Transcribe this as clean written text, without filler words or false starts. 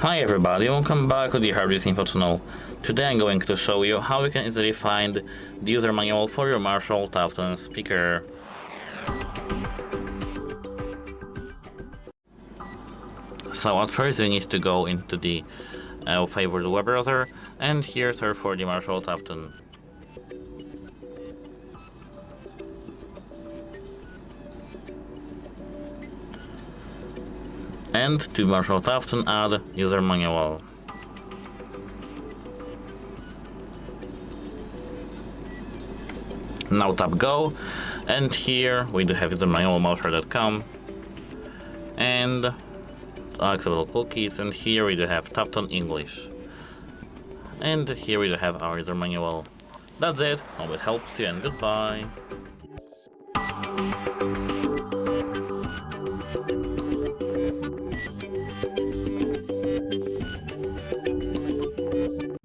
Hi everybody, welcome back to the Hardware Info channel. Today I'm going to show you how you can easily find the user manual for your MARSHALL Tufton speaker. So at first you need to go into the favorite web browser and here search for the MARSHALL Tufton. And to MARSHALL Tufton add user manual. Now tap go, and here we do have user manual marshall.com and acceptable cookies, and here we do have Tufton English, and here we do have our user manual. That's it, hope it helps you and goodbye.